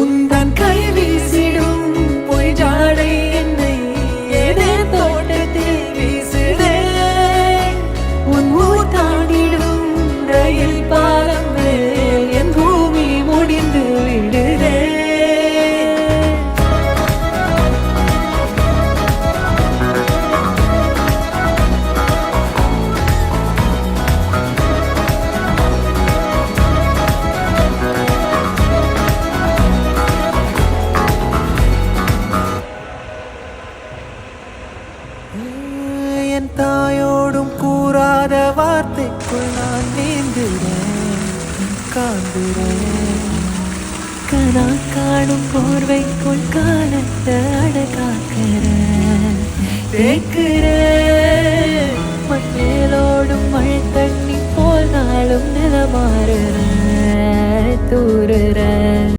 உந்தன் கை வீசிடும் பொய் ஜாடை என்னை ஏதே தோட்டத்தில் வீசுதே. உன் ஊர் தாண்டிடும் ரயில் பாலம் மேல் என் பூமி முடிந்து விடுதே. என் தாயோடும் கூறாத வார்த்தைக்குள் நான் நீந்துறேன், காண்கிறேன். கனா காணும் போர்வைக்குள் காலத்தை அடகாக்கிறேன், தேக்கிறேன். மண்ணேலோடும் மழை தண்ணி போல் நாளும் நிலமாறுறேன், தூறுறேன்.